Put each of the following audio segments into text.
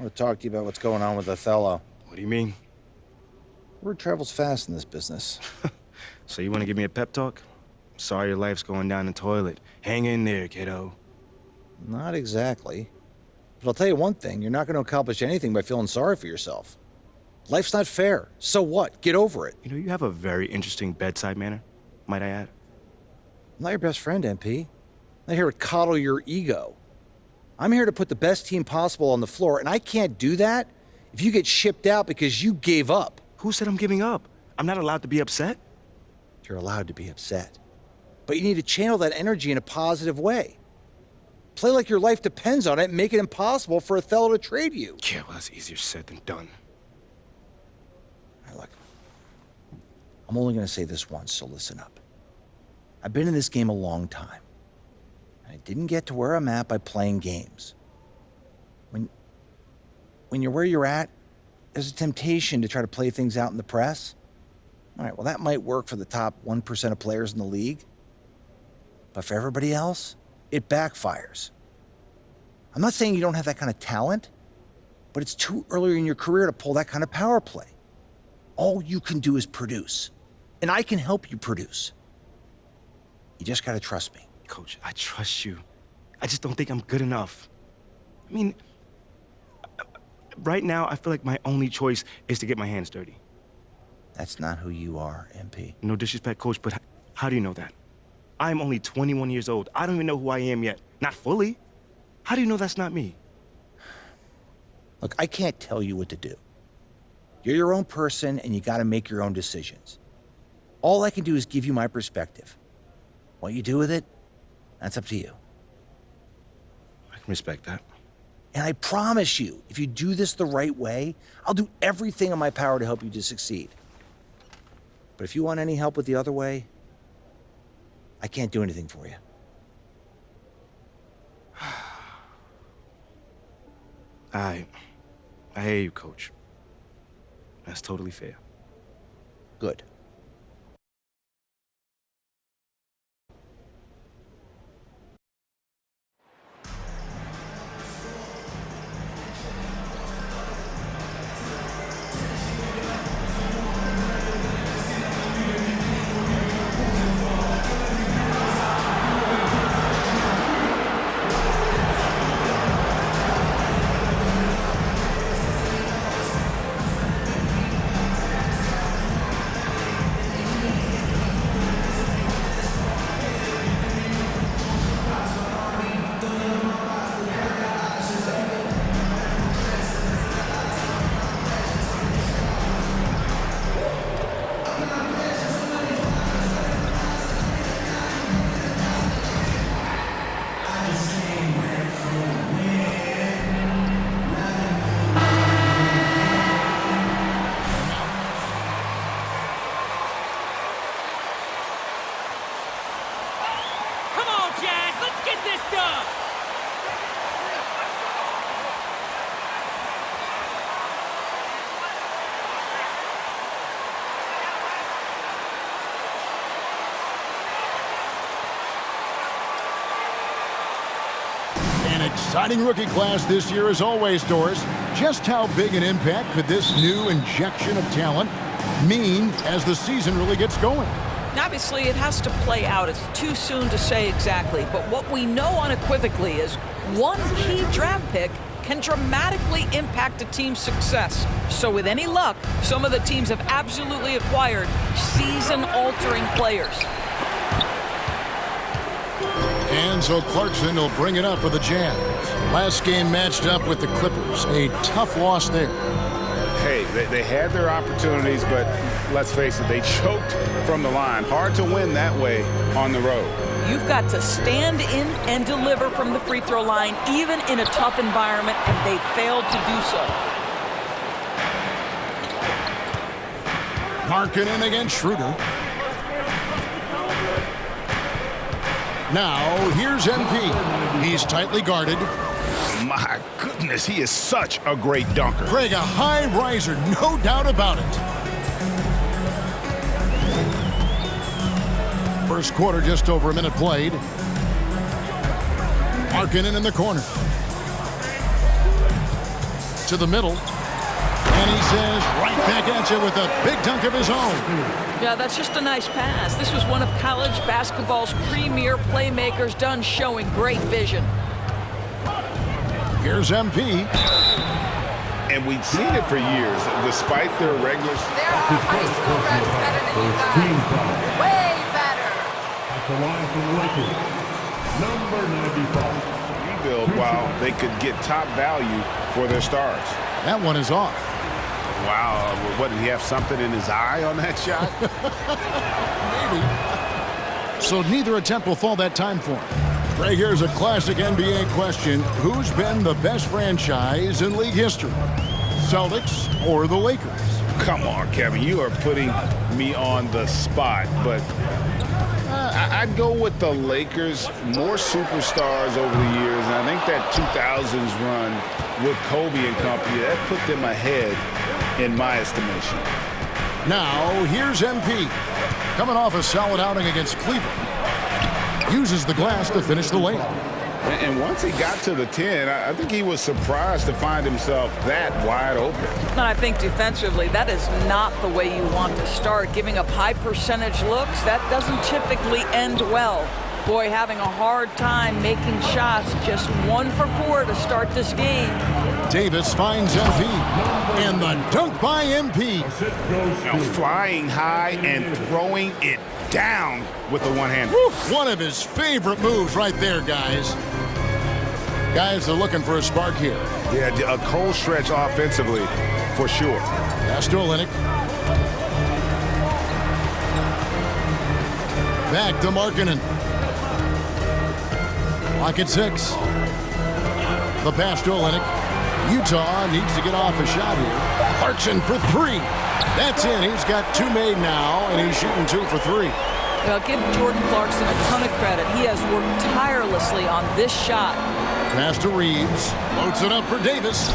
want to talk to you about what's going on with Othello. What do you mean? Word travels fast in this business. So you want to give me a pep talk? Sorry your life's going down the toilet. Hang in there, kiddo. Not exactly. But I'll tell you one thing, you're not going to accomplish anything by feeling sorry for yourself. Life's not fair. So what? Get over it. You know, you have a very interesting bedside manner, might I add. I'm not your best friend, MP. I'm not here to coddle your ego. I'm here to put the best team possible on the floor, and I can't do that if you get shipped out because you gave up. Who said I'm giving up? I'm not allowed to be upset? You're allowed to be upset. But you need to channel that energy in a positive way. Play like your life depends on it and make it impossible for Othello to trade you. Yeah, well, that's easier said than done. All right, look, I'm only going to say this once, so listen up. I've been in this game a long time. I didn't get to where I'm at by playing games. When you're where you're at, there's a temptation to try to play things out in the press. All right, well, that might work for the top 1% of players in the league. But for everybody else, it backfires. I'm not saying you don't have that kind of talent, but it's too early in your career to pull that kind of power play. All you can do is produce, and I can help you produce. You just gotta trust me. Coach, I trust you. I just don't think I'm good enough. I mean, right now, I feel like my only choice is to get my hands dirty. That's not who you are, MP. No disrespect, Coach, but how do you know that? I'm only 21 years old. I don't even know who I am yet. Not fully. How do you know that's not me? Look, I can't tell you what to do. You're your own person, and you gotta make your own decisions. All I can do is give you my perspective. What you do with it, that's up to you. I can respect that. And I promise you, if you do this the right way, I'll do everything in my power to help you to succeed. But if you want any help with the other way, I can't do anything for you. I hear you, Coach. That's totally fair. Good. Exciting rookie class this year as always, Doris. Just how big an impact could this new injection of talent mean as the season really gets going? Obviously, it has to play out. It's too soon to say exactly. But what we know unequivocally is one key draft pick can dramatically impact a team's success. So with any luck, some of the teams have absolutely acquired season-altering players. And so Clarkson will bring it up for the Jazz. Last game matched up with the Clippers. A tough loss there. Hey, they had their opportunities, but let's face it, they choked from the line. Hard to win that way on the road. You've got to stand in and deliver from the free throw line, even in a tough environment, and they failed to do so. Markkanen against Schroeder. Now, here's MP. He's tightly guarded. My goodness, he is such a great dunker. Greg, a high riser, no doubt about it. First quarter, just over a minute played. Markkanen in the corner. to the middle. And he says right back at you with a big dunk of his own. Yeah, that's just a nice pass. This was one of college basketball's premier playmakers done showing great vision. Here's MP. And we'd seen it for years, despite their regulars. There are high school reps better than you guys. Way better. At the line for the Lakers, number 95. Rebuild while they could get top value for their stars. That one is off. Wow, what, did he have something in his eye on that shot? Maybe. So neither attempt will fall that time for him. Right, here's a classic NBA question. Who's been the best franchise in league history? Celtics or the Lakers? Come on, Kevin, you are putting me on the spot, but I'd go with the Lakers. More superstars over the years, and I think that 2000s run with Kobe and company, that put them ahead in my estimation. Now, here's MP. Coming off a solid outing against Cleveland. Uses the glass to finish the layup. And once he got to the 10, I think he was surprised to find himself that wide open. And I think defensively, that is not the way you want to start. Giving up high percentage looks, that doesn't typically end well. Boy, having a hard time making shots, just 1 for 4 to start this game. Davis finds MP, and the dunk by MP. Now flying high and throwing it down with the one hand. One of his favorite moves right there, guys. Guys are looking for a spark here. Yeah, a cold stretch offensively, for sure. Pass to Olynyk. Back to Markkanen. Lock at 6. The pass to Olynyk. Utah needs to get off a shot here. Clarkson for 3. That's in. He's got 2 made now, and he's shooting 2 for 3. Well, give Jordan Clarkson a ton of credit. He has worked tirelessly on this shot. Pass to Reeves. Loads it up for Davis.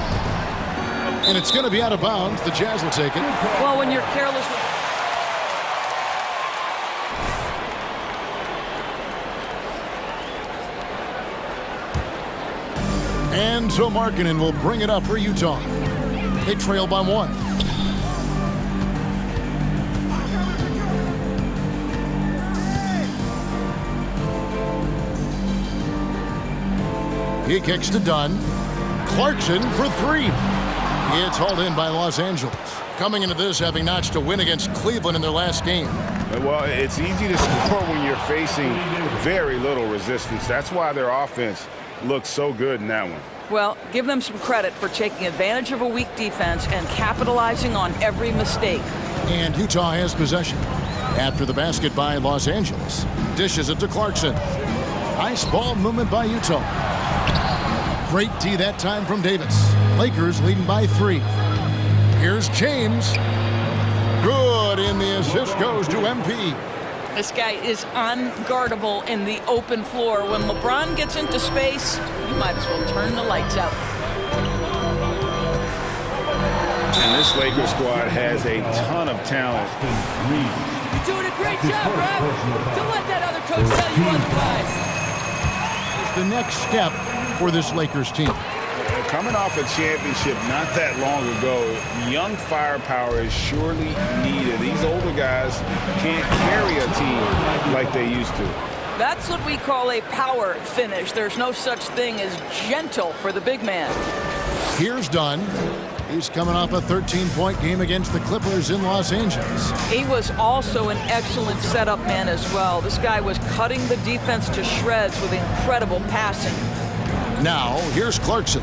And it's going to be out of bounds. The Jazz will take it. Well, when you're careless with... And so Markkanen will bring it up for Utah. They trail by 1. He kicks to Dunn. Clarkson for 3. It's hauled in by Los Angeles. Coming into this, having notched a win against Cleveland in their last game. Well, it's easy to score when you're facing very little resistance. That's why their offense looks so good in that one. Well, give them some credit for taking advantage of a weak defense and capitalizing on every mistake. And Utah has possession. After the basket by Los Angeles. Dishes it to Clarkson. Nice ball movement by Utah. Great D that time from Davis. Lakers leading by 3. Here's James. Good, and the assist goes to MP. This guy is unguardable in the open floor. When LeBron gets into space, you might as well turn the lights out. And this Lakers squad has a ton of talent. You're doing a great job, Rep. Don't let that other coach tell you otherwise. The next step for this Lakers team. Coming off a championship not that long ago, young firepower is surely needed. These older guys can't carry a team like they used to. That's what we call a power finish. There's no such thing as gentle for the big man. Here's Dunn. He's coming off a 13-point game against the Clippers in Los Angeles. He was also an excellent setup man as well. This guy was cutting the defense to shreds with incredible passing. Now, here's Clarkson,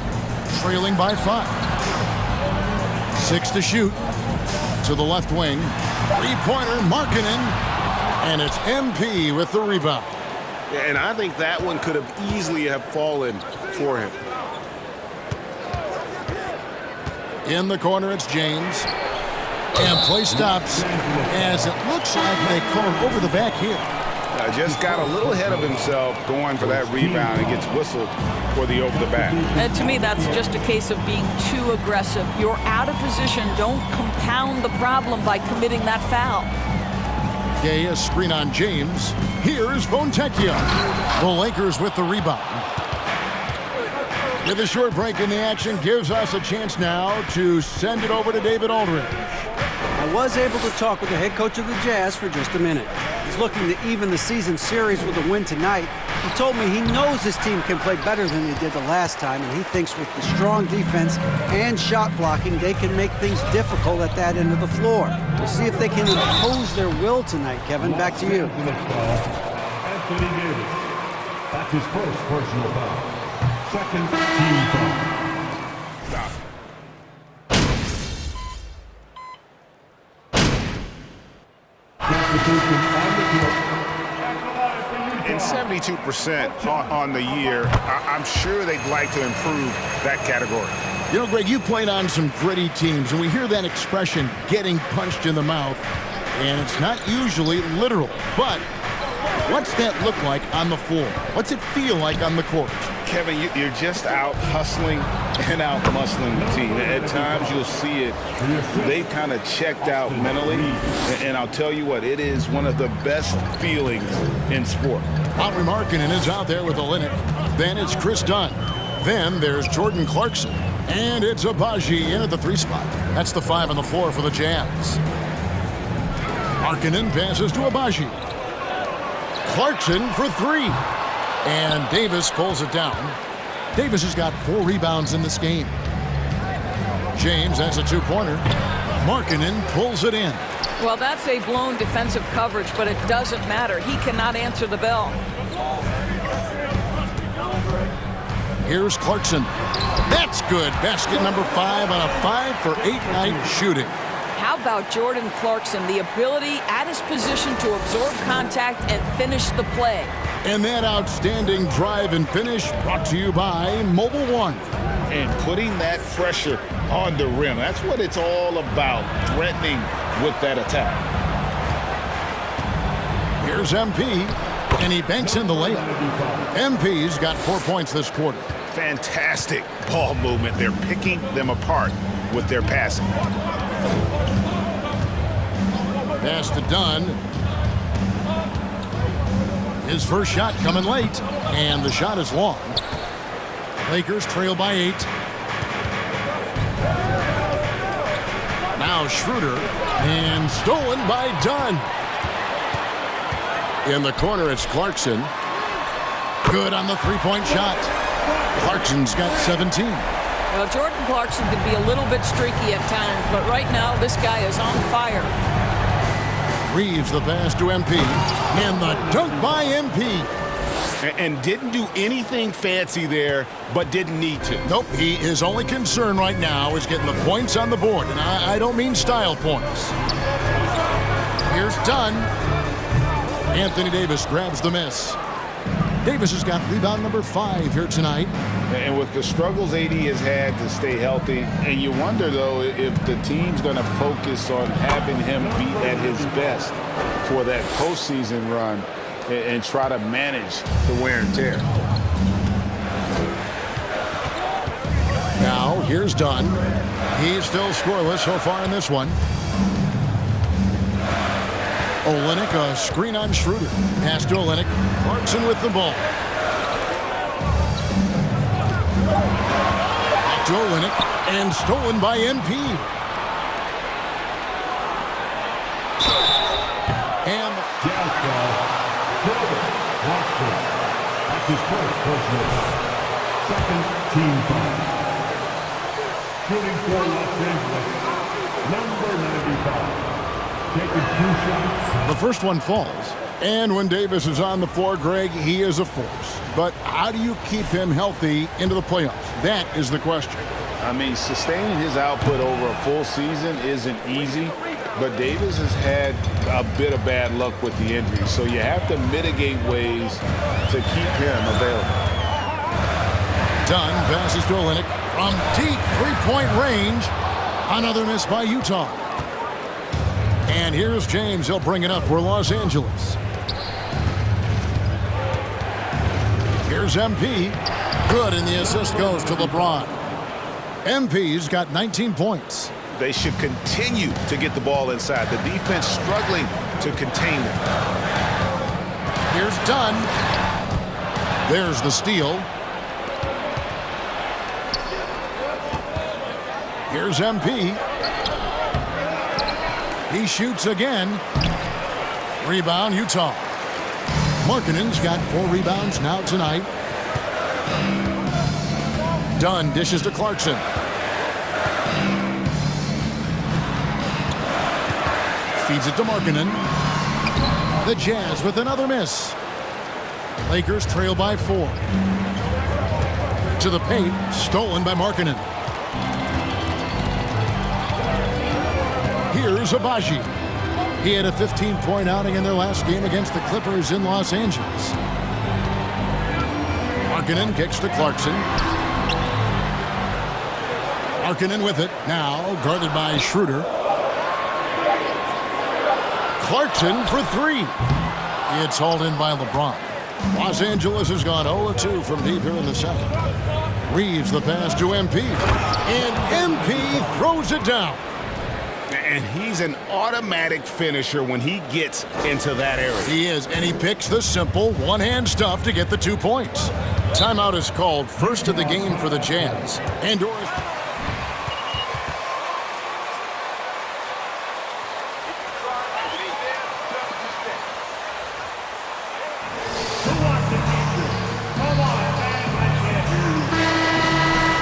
trailing by 5. 6 to shoot. To the left wing. 3-pointer, Markkanen. And it's MP with the rebound. And I think that one could have easily have fallen for him. In the corner, it's James. And play stops as it looks like they call him over the back here. Just got a little ahead of himself going for that rebound and gets whistled for the over the back. And to me, that's just a case of being too aggressive. You're out of position. Don't compound the problem by committing that foul. Okay, a screen on James. Here's Fontecchio. The Lakers with the rebound. With a short break in the action, gives us a chance now to send it over to David Aldridge. I was able to talk with the head coach of the Jazz for just a minute. He's looking to even the season series with a win tonight. He told me he knows his team can play better than they did the last time, and he thinks with the strong defense and shot blocking, they can make things difficult at that end of the floor. We'll see if they can impose their will tonight. Kevin, back to you. Anthony Davis. That's his first personal foul. Second team foul. And 72% on the year, I'm sure they'd like to improve that category. You know, Greg, you played on some gritty teams, and we hear that expression, getting punched in the mouth, and it's not usually literal. But what's that look like on the floor? What's it feel like on the court? Kevin, you're just out hustling and out muscling the team. At times you'll see it. They've kind of checked out mentally. And I'll tell you what, it is one of the best feelings in sport. Lauri Markkanen is out there with Olynyk. Then it's Chris Dunn. Then there's Jordan Clarkson. And it's Agbaji in at the 3 spot. That's the 5 on the floor for the Jazz. Markkanen passes to Agbaji. Clarkson for 3. And Davis pulls it down. Davis has got 4 rebounds in this game. James has a 2-pointer. Markkanen pulls it in. Well, that's a blown defensive coverage, but it doesn't matter. He cannot answer the bell. Here's Clarkson. That's good. Basket number 5 on a 5-for-8 night shooting. How about Jordan Clarkson? The ability at his position to absorb contact and finish the play. And that outstanding drive and finish brought to you by Mobile One. And putting that pressure on the rim. That's what it's all about, threatening with that attack. Here's MP, and he banks in the layup. MP's got 4 points this quarter. Fantastic ball movement. They're picking them apart with their passing. Pass to Dunn. His first shot coming late, and the shot is long. Lakers trail by 8. Now Schroeder, and stolen by Dunn. In the corner, it's Clarkson. Good on the 3-point shot. Clarkson's got 17. Well, Jordan Clarkson can be a little bit streaky at times, but right now this guy is on fire. Reeves the pass to MP, and the dunk by MP. And didn't do anything fancy there, but didn't need to. Nope, his only concern right now is getting the points on the board, and I don't mean style points. Here's Dunn. Anthony Davis grabs the miss. Davis has got rebound number 5 here tonight. And with the struggles AD has had to stay healthy, and you wonder, though, if the team's going to focus on having him be at his best for that postseason run and try to manage the wear and tear. Now, here's Dunn. He's still scoreless so far in this one. Olynyk, a screen on Schroeder. Pass to Olynyk. Clarkson with the ball. Back to Olynyk, and stolen by MP. And That's his first personal foul. Second team foul. Shooting for Los Angeles, number 95. Taking 2 shots. the first one falls. And when Davis is on the floor, Greg, he is a force. But how do you keep him healthy into the playoffs? That is the question. I mean, sustaining his output over a full season isn't easy, but Davis has had a bit of bad luck with the injury, so you have to mitigate ways to keep him available. Dunn passes to Olynyk from deep 3-point range. Another miss by Utah. And here's James. He'll bring it up for Los Angeles. Here's MP. Good, and the assist goes to LeBron. MP's got 19 points. They should continue to get the ball inside. The defense struggling to contain them. Here's Dunn. There's the steal. Here's MP. He shoots again. Rebound, Utah. Markkanen's got 4 rebounds now tonight. Dunn dishes to Clarkson. Feeds it to Markkanen. The Jazz with another miss. Lakers trail by 4. To the paint, stolen by Markkanen. Here's Abaji. He had a 15-point outing in their last game against the Clippers in Los Angeles. Markkanen kicks to Clarkson. Markkanen with it, now guarded by Schroeder. Clarkson for 3. It's hauled in by LeBron. Los Angeles has gone 0-2 from deep here in the second. Reeves the pass to MP. And MP throws it down. And he's an automatic finisher when he gets into that area. He is, and he picks the simple one-hand stuff to get the 2 points. Timeout is called, first of the game for the Jazz. And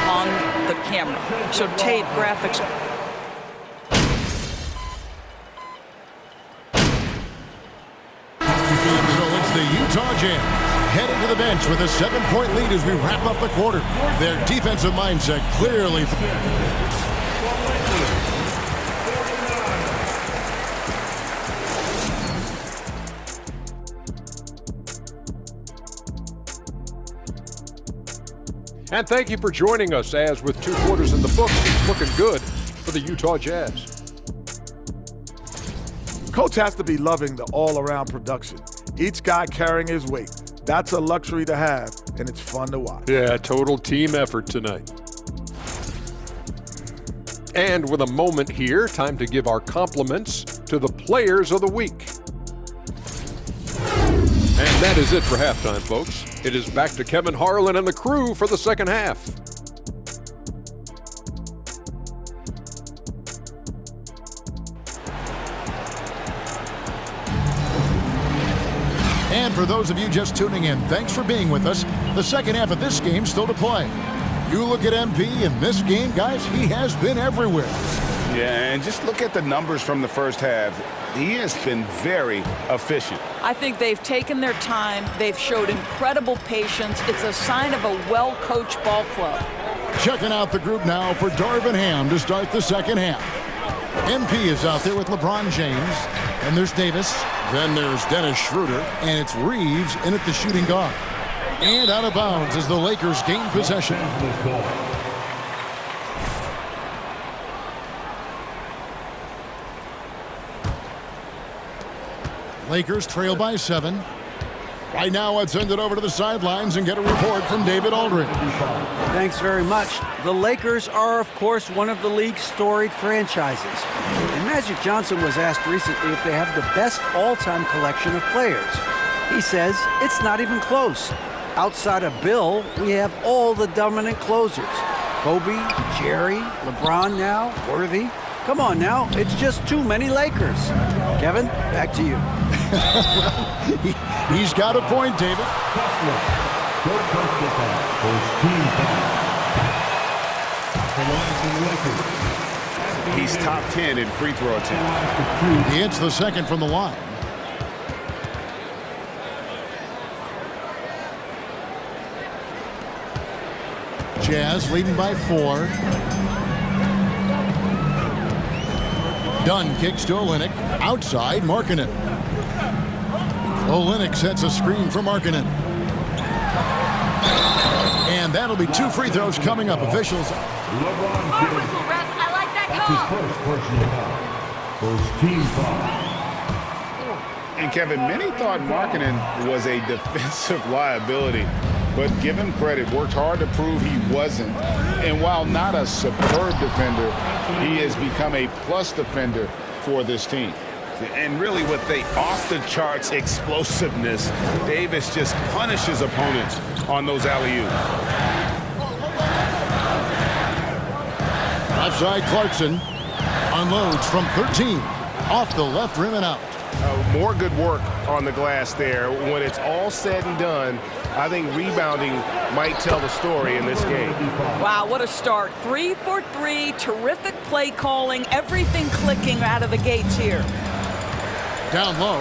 On the camera. So Tate graphics. the Utah Jazz heading to the bench with a 7-point lead as we wrap up the quarter. Their defensive mindset clearly. And thank you for joining us as with 2 quarters in the books, it's looking good for the Utah Jazz. Coach has to be loving the all-around production. Each guy carrying his weight. That's a luxury to have, and it's fun to watch. Yeah, total team effort tonight. And with a moment here, time to give our compliments to the players of the week. And that is it for halftime, folks. It is back to Kevin Harlan and the crew for the second half. And for those of you just tuning in, thanks for being with us. The second half of this game still to play. You look at MP in this game, guys, he has been everywhere. Yeah, and just look at the numbers from the first half. He has been very efficient. I think they've taken their time. They've showed incredible patience. It's a sign of a well-coached ball club. Checking out the group now for Darvin Ham to start the second half. MP is out there with LeBron James. And there's Davis. Then there's Dennis Schroeder. And it's Reeves in at the shooting guard. And out of bounds as the Lakers gain possession. Lakers trail by 7. Right now, let's send it over to the sidelines and get a report from David Aldridge. Thanks very much. The Lakers are, of course, one of the league's storied franchises. And Magic Johnson was asked recently if they have the best all-time collection of players. He says it's not even close. Outside of Bill, we have all the dominant closers. Kobe, Jerry, LeBron now, Worthy. Come on now, it's just too many Lakers. Kevin, back to you. He's got a point, David. He's top 10 in free throw attempts. He hits the second from the line. Jazz leading by 4. Dunn kicks to Olynyk. Outside, Markkanen. Olynyk sets a screen for Markkanen. And that'll be 2 free throws coming up. Officials. LeBron James. I like that That's his first personal foul. First team foul. And Kevin, many thought Markkanen was a defensive liability, but give him credit, worked hard to prove he wasn't. And while not a superb defender, he has become a plus defender for this team. And really with the off-the-charts explosiveness, Davis just punishes opponents on those alley-oops. Left side, Clarkson unloads from 13. Off the left rim and out. More good work on the glass there. When it's all said and done, I think rebounding might tell the story in this game. Wow, what a start. 3 for 3, terrific play calling, everything clicking out of the gates here. Down low.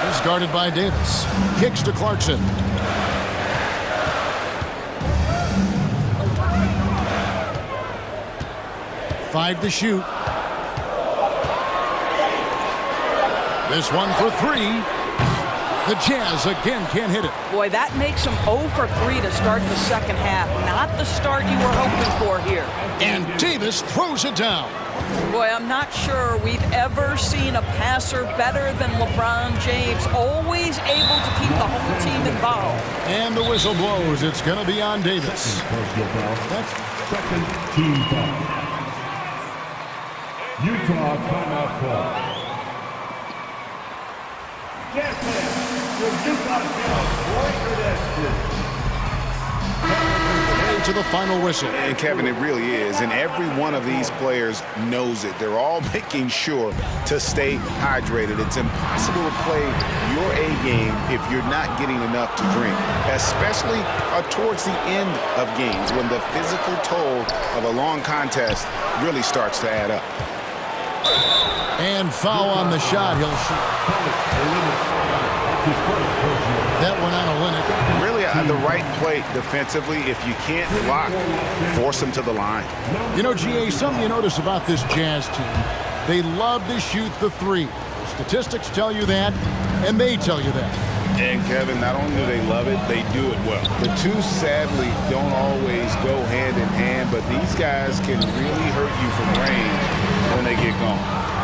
Is guarded by Davis. Kicks to Clarkson. Five to shoot. This one for 3. The Jazz again can't hit it. Boy, that makes them 0 for 3 to start the second half. Not the start you were hoping for here. And Davis throws it down. Boy, I'm not sure we've ever seen a passer better than LeBron James, always able to keep the whole team involved. And the whistle blows. It's going to be on Davis. Second team foul. Utah timeout call. Yes, ma'am. Utah to the final whistle. And Kevin, it really is. And every one of these players knows it. They're all making sure to stay hydrated. It's impossible to play your A game if you're not getting enough to drink, especially towards the end of games when the physical toll of a long contest really starts to add up. And foul on the shot. He'll shoot. That one on Olynyk. Really the right play defensively. If you can't block, force him to the line. You know, GA, something you notice about this Jazz team, they love to shoot the three. The statistics tell you that, and they tell you that. And Kevin, not only do they love it, they do it well. The two sadly don't always go hand in hand, but these guys can really hurt you from range when they get going.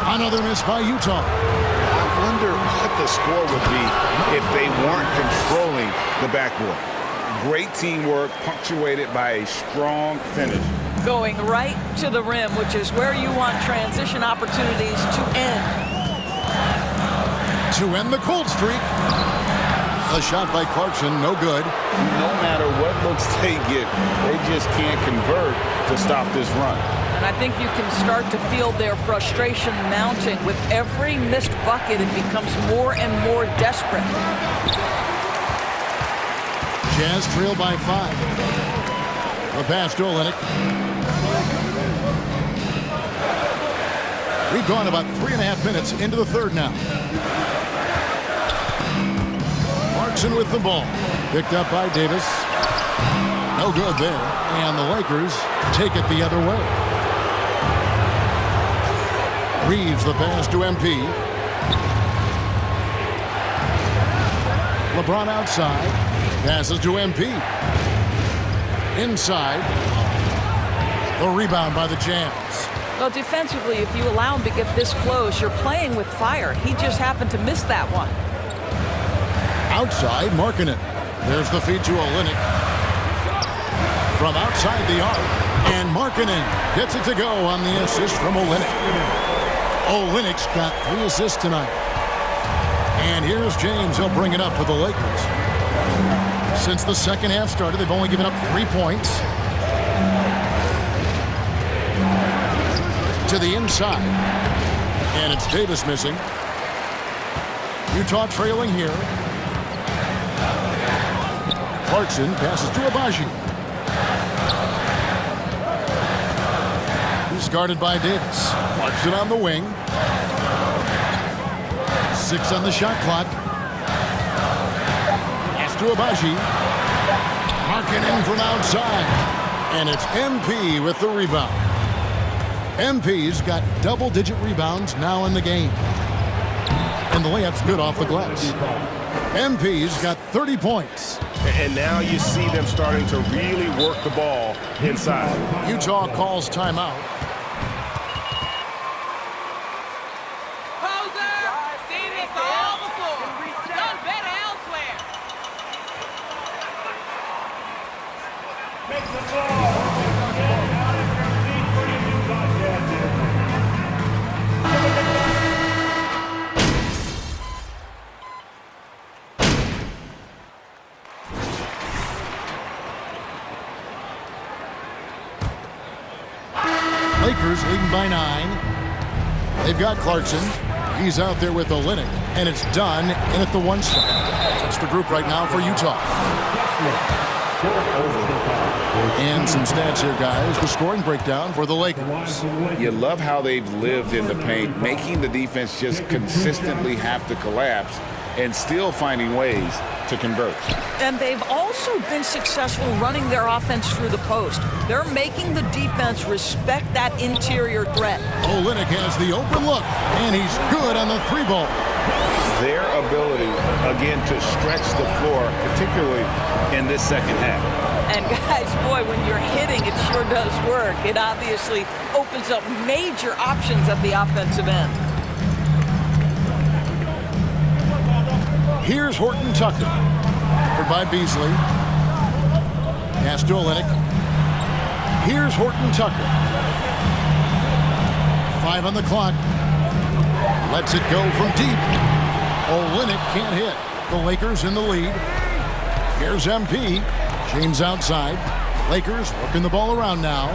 Another miss by Utah. I wonder what the score would be if they weren't controlling the backboard. Great teamwork punctuated by a strong finish. Going right to the rim, which is where you want transition opportunities to end. To end the cold streak. A shot by Clarkson, no good. No matter what looks they get, they just can't convert to stop this run. And I think you can start to feel their frustration mounting. With every missed bucket, it becomes more and more desperate. Jazz trail by 5. The pass to Olynyk. We've gone about 3.5 minutes into the third now. Clarkson with the ball. Picked up by Davis. No good there. And the Lakers take it the other way. Reeves the pass to MP. LeBron outside. Passes to MP. Inside. The rebound by the Jazz. Well, defensively, if you allow him to get this close, you're playing with fire. He just happened to miss that one. Outside, Markkanen. There's the feed to Olynyk. From outside the arc. And Markkanen gets it to go on the assist from Olynyk. Olynyk's got 3 assists tonight. And here's James. He'll bring it up for the Lakers. Since the second half started, they've only given up 3 points. To the inside. And it's Davis missing. Utah trailing here. Clarkson passes to Abaji. He's guarded by Davis. Clarkson on the wing. 6 on the shot clock. Pass to Abaji. Markkanen from outside. And it's MP with the rebound. MP's got double-digit rebounds now in the game. And the layup's good off the glass. MP's got 30 points. And now you see them starting to really work the ball inside. Utah calls timeout. leading by 9. They've got Clarkson. He's out there with Olynyk, and it's done in at the 1 spot. That's the group right now for Utah. And some stats here, guys. The scoring breakdown for the Lakers. You love how they've lived in the paint, making the defense just consistently have to collapse and still finding ways to convert. And they've also been successful running their offense through the post. They're making the defense respect that interior threat. Olynyk has the open look, and he's good on the 3-ball. Their ability, again, to stretch the floor, particularly in this second half. And guys, boy, when you're hitting, it sure does work. It obviously opens up major options at the offensive end. Here's Horton Tucker. Covered by Beasley. Pass to Olynyk. Here's Horton Tucker. 5 on the clock. Lets it go from deep. Olynyk can't hit. The Lakers in the lead. Here's MP. James outside. Lakers working the ball around now.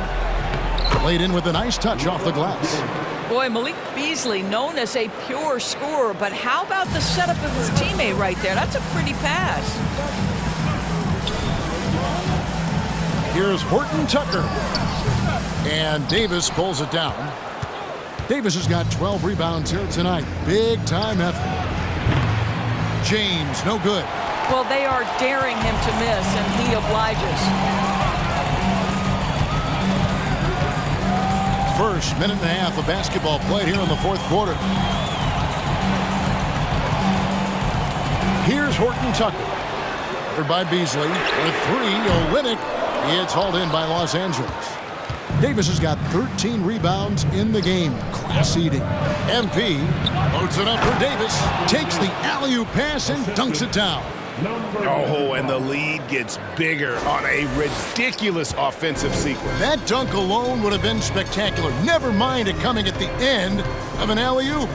Laid in with a nice touch off the glass. Boy, Malik Beasley, known as a pure scorer, but how about the setup of his teammate right there? That's a pretty pass. Here's Horton Tucker. And Davis pulls it down. Davis has got 12 rebounds here tonight. Big time effort. James, no good. Well, they are daring him to miss, and he obliges. First minute and a half of basketball played here in the 4th quarter. Here's Horton Tucker. Covered by Beasley. With 3, Olynyk. It's hauled in by Los Angeles. Davis has got 13 rebounds in the game. Class eating. MP loads it up for Davis. Takes the alley-oop pass and dunks it down. Oh, and the lead gets bigger on a ridiculous offensive sequence. That dunk alone would have been spectacular. Never mind it coming at the end of an alley-oop.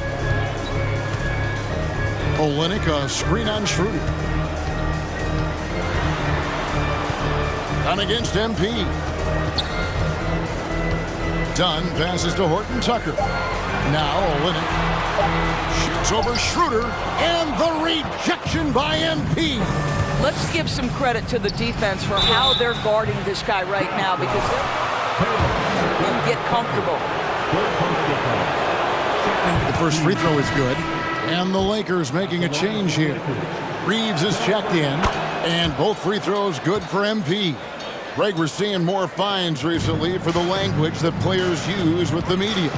Olynyk, a screen on Schroeder. Done against MP. Dunn passes to Horton Tucker. Now Olynyk shoots over Schroeder, and the rejection by MP. Let's give some credit to the defense for how they're guarding this guy right now, because they'll get comfortable. The first free throw is good, and the Lakers making a change here. Reeves is checked in, and both free throws good for MP. Greg, we're seeing more fines recently for the language that players use with the media.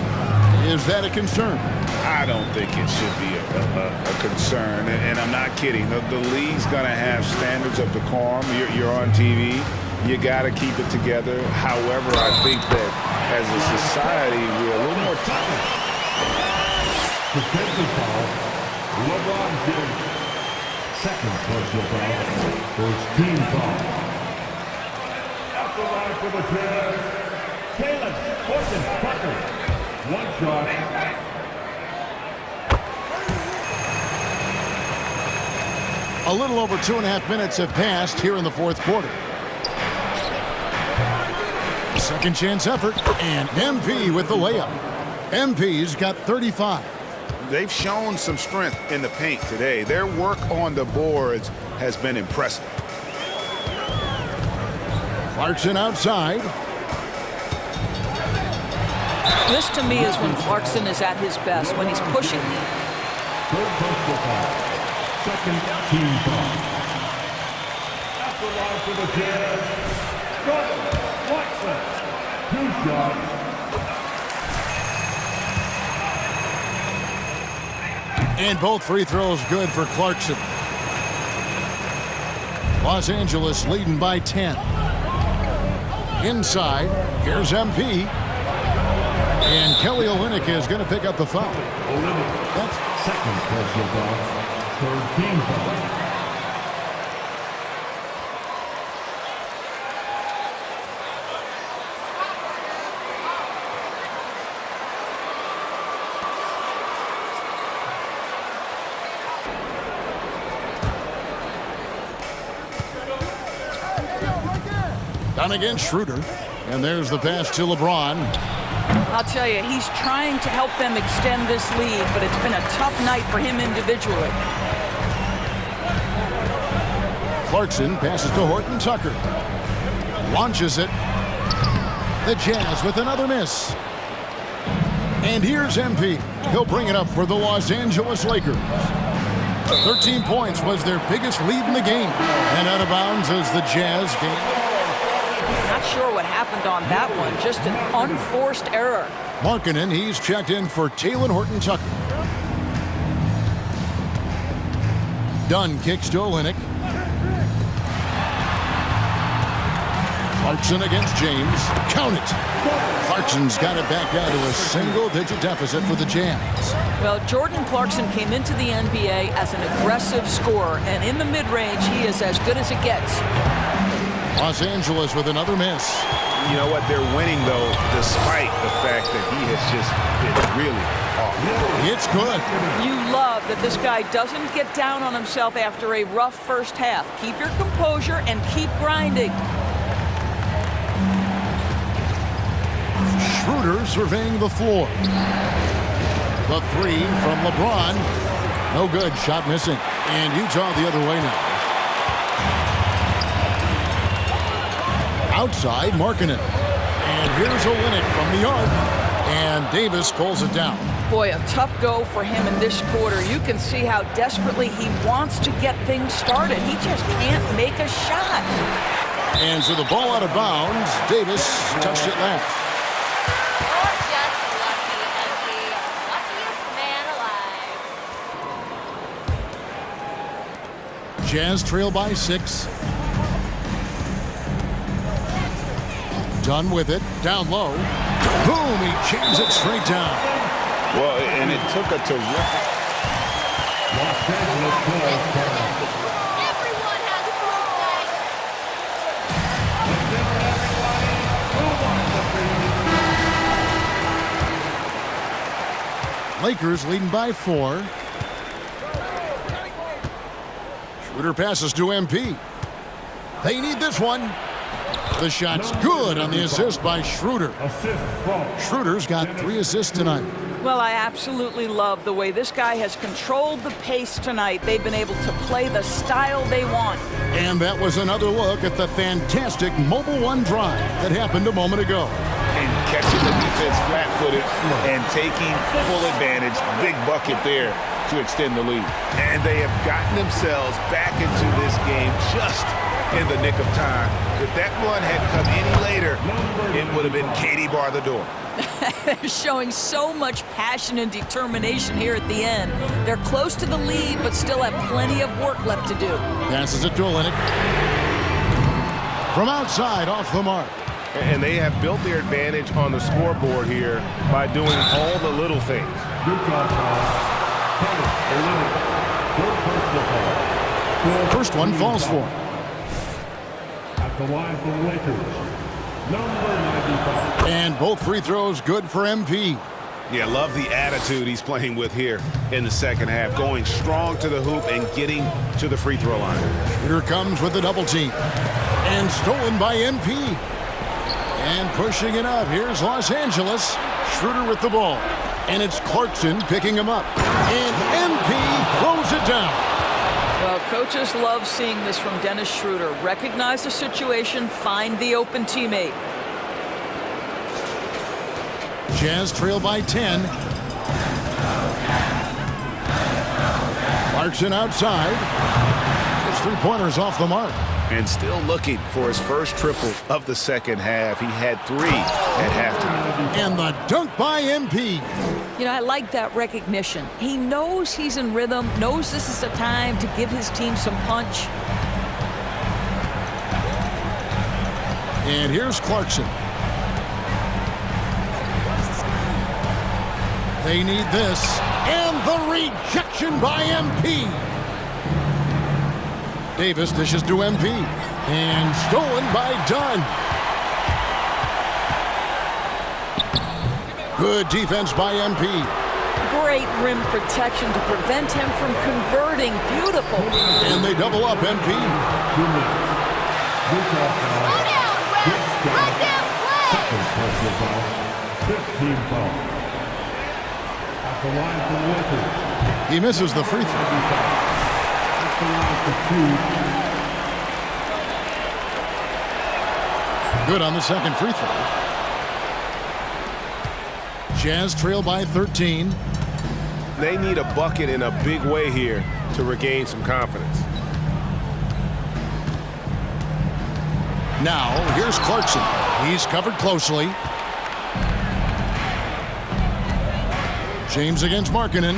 Is that a concern? I don't think it should be a concern, and I'm not kidding. The league's going to have standards of decorum. You're on TV. You got to keep it together. However, I think that as a society, we're a little more tight. Defensive foul. LeBron James. Second personal foul for his team foul. Out the line for the Jazz. Caleb Horton Tucker. 1 shot. A little over 2.5 minutes have passed here in the 4th quarter. Second chance effort, and MP with the layup. MP's got 35. They've shown some strength in the paint today. Their work on the boards has been impressive. Clarkson outside. This, to me, is when Clarkson is at his best, when he's pushing. Third personal foul. Second team foul. At the line for the Jazz. Jordan Watson. 2 shots. And both free throws good for Clarkson. Los Angeles leading by 10. Inside, here's MP. And Kelly Olynyk is going to pick up the foul. Olynyk, that's second personal foul. Third team foul. Down against Schroeder. And there's the pass to LeBron. I'll tell you, he's trying to help them extend this lead, but it's been a tough night for him individually. Clarkson passes to Horton Tucker. Launches it. The Jazz with another miss. And here's MP. He'll bring it up for the Los Angeles Lakers. 13 points was their biggest lead in the game. And out of bounds as the Jazz gain. Not sure what happened on that one. Just an unforced error. Markkanen, he's checked in for Taylor Horton Tucker. Dunn kicks to Olynyk. Clarkson against James. Count it. Clarkson's got it back down to a single-digit deficit for the Jazz. Well, Jordan Clarkson came into the NBA as an aggressive scorer, and in the mid-range, he is as good as it gets. Los Angeles with another miss. You know what? They're winning, though, despite the fact that he has just been really off. It's good. You love that this guy doesn't get down on himself after a rough first half. Keep your composure and keep grinding. Schroeder surveying the floor. The three from LeBron. No good. Shot missing. And Utah the other way now. Outside, Markkanen. And here's Olynyk from the arc. And Davis pulls it down. Boy, a tough go for him in this quarter. You can see how desperately he wants to get things started. He just can't make a shot. And so the ball out of bounds. Davis touched it last. Jazz trail by 6. Dunn with it, down low. Boom, he jams it straight down. Well, and it took a terrific... Everyone has a birthday. Lakers leading by 4. Schroeder passes to MP. They need this one. The shot's good on the assist by Schroeder. Schroeder's got 3 assists tonight. Well, I absolutely love the way this guy has controlled the pace tonight. They've been able to play the style they want. And that was another look at the fantastic mobile one drive that happened a moment ago. And catching the defense flat-footed and taking full advantage. Big bucket there to extend the lead. And they have gotten themselves back into this game just in the nick of time. If that one had come any later, it would have been Katie bar the door. They're showing so much passion and determination here at the end. They're close to the lead, but still have plenty of work left to do. Passes it to Olynyk. From outside, off the mark. And they have built their advantage on the scoreboard here by doing all the little things. First one falls for. At the line for the Lakers, number 95. And both free throws good for MP. Yeah, love the attitude he's playing with here in the second half. Going strong to the hoop and getting to the free throw line. Here comes with the double team. And stolen by MP. And pushing it up. Here's Los Angeles. Schroeder with the ball. And it's Clarkson picking him up. And MP throws it down. Well, coaches love seeing this from Dennis Schroeder. Recognize the situation, find the open teammate. Jazz trail by 10. Clarkson outside. His three-pointers off the mark. And still looking for his first triple of the second half. He had 3 at halftime. And the dunk by MP. You know, I like that recognition. He knows he's in rhythm, knows this is the time to give his team some punch. And here's Clarkson. They need this. And the rejection by MP. Davis dishes to MP. And stolen by Dunn. Good defense by MP. Great rim protection to prevent him from converting. Beautiful. And they double up MP. team foul. At the line for Lakers. He misses the free throw. At the line for 2. Good on the second free throw. Jazz trail by 13. They need a bucket in a big way here to regain some confidence. Now, here's Clarkson. He's covered closely. James against Markkanen.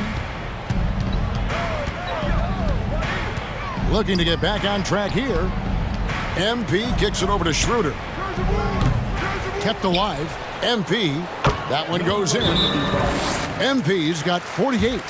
Looking to get back on track here. MP kicks it over to Schroeder. Kept alive. MP. That one goes in. MP's got 48.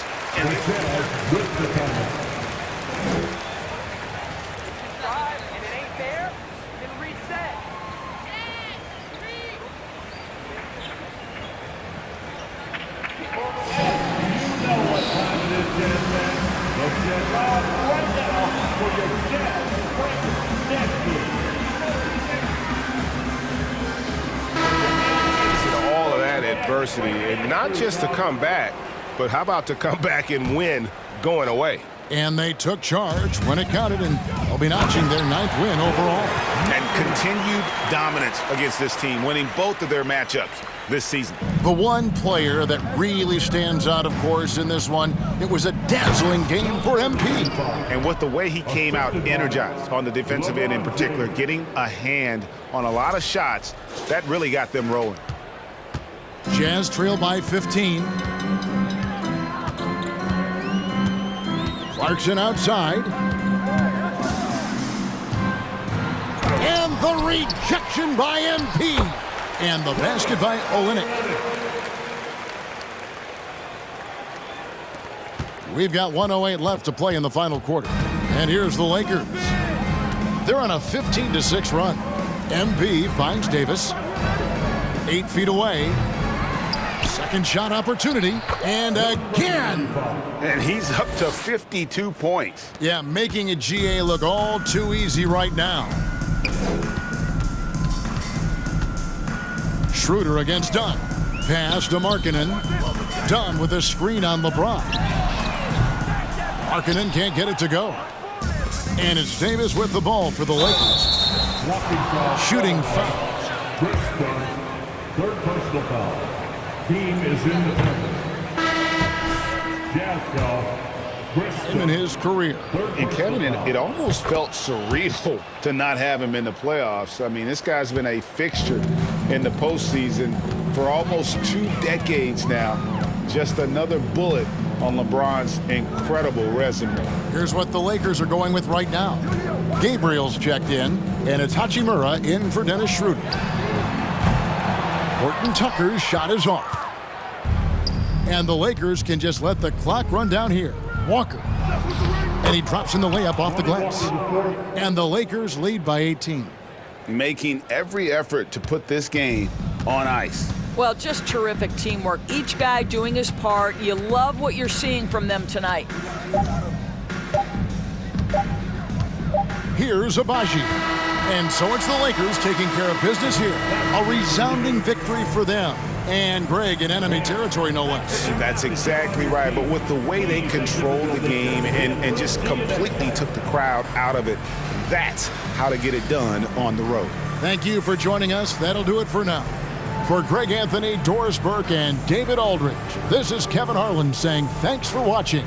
Adversity, and not just to come back, but how about to come back and win going away? And they took charge when it counted, and they'll be notching their 9th win overall. And continued dominance against this team, winning both of their matchups this season. The one player that really stands out, of course, in this one, it was a dazzling game for MP. And with the way he came out energized on the defensive end in particular, getting a hand on a lot of shots, that really got them rolling. Jazz trail by 15. Clarkson outside. And the rejection by MP. And the basket by Olynyk. We've got 1:08 left to play in the final quarter. And here's the Lakers. They're on a 15-6 run. MP finds Davis. 8 feet away. Second shot opportunity, and again! And he's up to 52 points. Yeah, making a GA look all too easy right now. Schroeder against Dunn. Pass to Markkanen. Dunn with a screen on LeBron. Markkanen can't get it to go. And it's Davis with the ball for the Lakers. Shooting foul. Third personal foul. Team is in the penalty. Jazz foul. Him in his career. And Kevin, it almost felt surreal to not have him in the playoffs. I mean, this guy's been a fixture in the postseason for almost 2 decades now. Just another bullet on LeBron's incredible resume. Here's what the Lakers are going with right now. Gabriel's checked in, and it's Hachimura in for Dennis Schroeder. Horton Tucker's shot is off. And the Lakers can just let the clock run down here. Walker. And he drops in the layup off the glass. And the Lakers lead by 18. Making every effort to put this game on ice. Well, just terrific teamwork. Each guy doing his part. You love what you're seeing from them tonight. Here's Abaji. And so it's the Lakers taking care of business here. A resounding victory for them. And Greg in enemy territory, no less. That's exactly right. But with the way they controlled the game and just completely took the crowd out of it, that's how to get it done on the road. Thank you for joining us. That'll do it for now. For Greg Anthony, Doris Burke, and David Aldridge, this is Kevin Harlan saying thanks for watching.